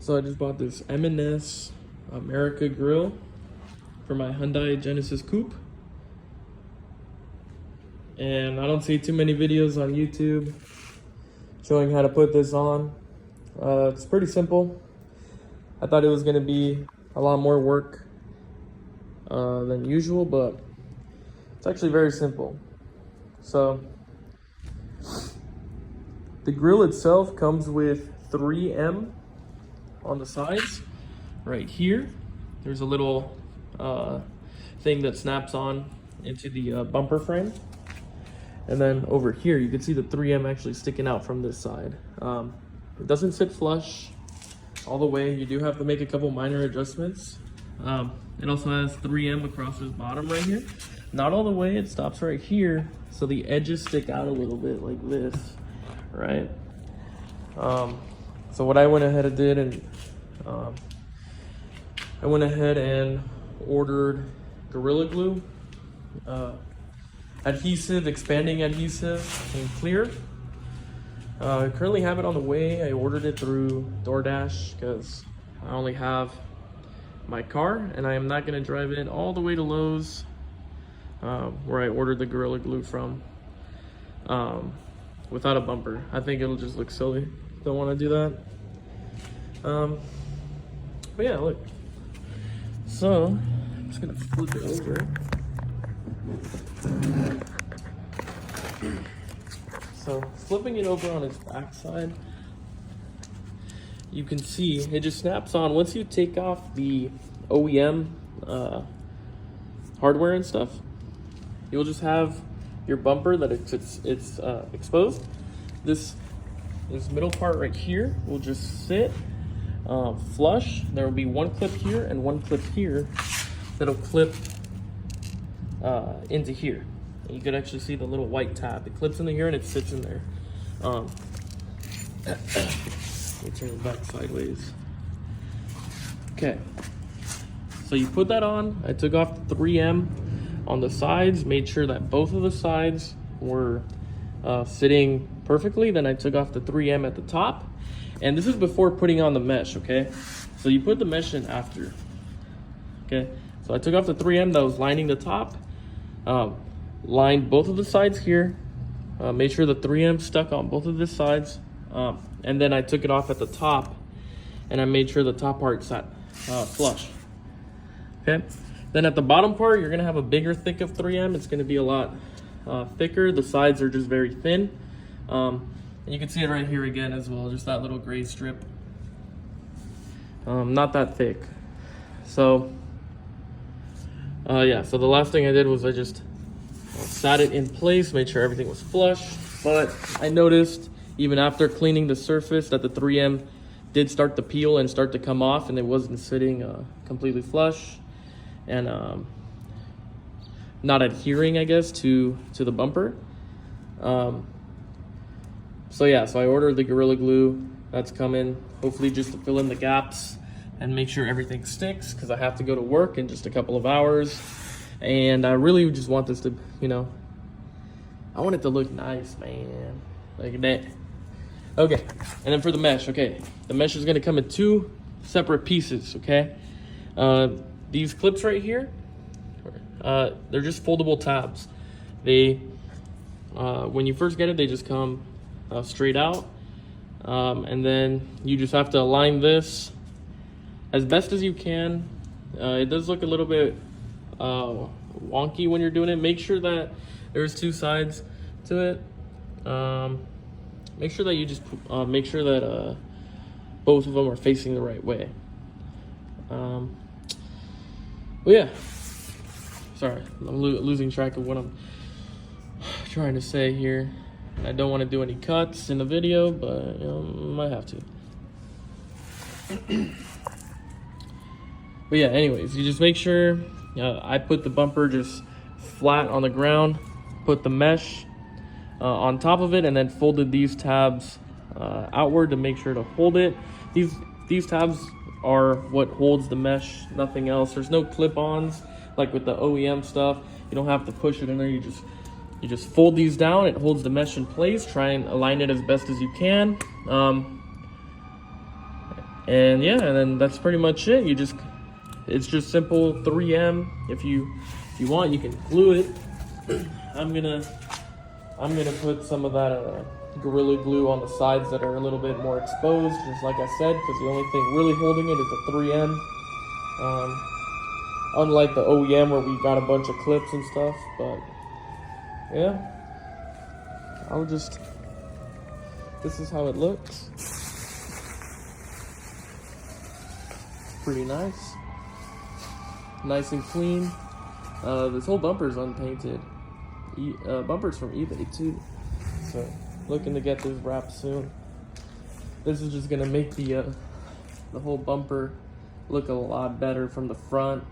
So I just bought this M&S America Grille for my Hyundai Genesis Coupe. And I don't see too many videos on YouTube showing how to put this on. It's pretty simple. I thought it was gonna be a lot more work than usual, but it's actually very simple. So the grill itself comes with 3M on the sides. Right here, there's a little thing that snaps on into the bumper frame. And then over here, you can see the 3M actually sticking out from this side. It doesn't sit flush all the way. You do have to make a couple minor adjustments. It also has 3M across this bottom right here. Not all the way, it stops right here. So the edges stick out a little bit like this, right? So what I went ahead and did, and I went ahead and ordered Gorilla Glue, adhesive, expanding adhesive in clear. I currently have it on the way. I ordered it through DoorDash because I only have my car and I am not going to drive it all the way to Lowe's where I ordered the Gorilla Glue from without a bumper. I think it'll just look silly. Don't want to do that. But yeah, look. So I'm just going to flip it over. So flipping it over on its backside, you can see it just snaps on. Once you take off the OEM hardware and stuff, you'll just have your bumper that it's exposed. This middle part right here will just sit flush. There will be one clip here and one clip here that'll clip into here. You could actually see the little white tab. It clips into here and it sits in there. Let me turn it back sideways. Okay, so you put that on. I took off the 3M on the sides, made sure that both of the sides were sitting perfectly. Then I took off the 3M at the top. And this is before putting on the mesh, okay? So you put the mesh in after, okay? So I took off the 3M that was lining the top. Lined both of the sides here, made sure the 3M stuck on both of the sides, and then I took it off at the top and I made sure the top part sat flush. Okay, then at the bottom part you're gonna have a bigger thick of 3M. It's gonna be a lot thicker. The sides are just very thin, and you can see it right here again as well, just that little gray strip, not that thick. So yeah, so the last thing I did was I just sat it in place, made sure everything was flush. But I noticed even after cleaning the surface that the 3M did start to peel and start to come off, and it wasn't sitting completely flush and not adhering, I guess, to the bumper. So yeah, so I ordered the Gorilla Glue. That's coming, hopefully just to fill in the gaps and make sure everything sticks, because I have to go to work in just a couple of hours. And I really just want this to, you know, I want it to look nice, man. Like that. Okay, and then for the mesh, okay. The mesh is gonna come in 2 separate pieces, okay? These clips right here, they're just foldable tabs. They, when you first get it, they just come straight out. And then you just have to align this as best as you can. It does look a little bit wonky when you're doing it. Make sure that there's 2 sides to it. Make sure that you just make sure that both of them are facing the right way. Well, yeah, sorry, I'm losing track of what I'm trying to say here. I don't want to do any cuts in the video, but you know, might have to. But yeah, anyways, you just make sure. I put the bumper just flat on the ground, put the mesh on top of it, and then folded these tabs outward to make sure to hold it. These tabs are what holds the mesh, nothing else. There's no clip-ons like with the OEM stuff. You don't have to push it in there. You just fold these down. It holds the mesh in place. Try and align it as best as you can. And yeah, and then that's pretty much it. It's just simple 3M. If you want, you can glue it. I'm gonna put some of that Gorilla Glue on the sides that are a little bit more exposed, just like I said, because the only thing really holding it is the 3M. Unlike the OEM where we got a bunch of clips and stuff, but yeah, this is how it looks. Pretty nice. Nice and clean. This whole bumper is unpainted. Bumper's from eBay too. So looking to get this wrapped soon. This is just gonna make the whole bumper look a lot better from the front.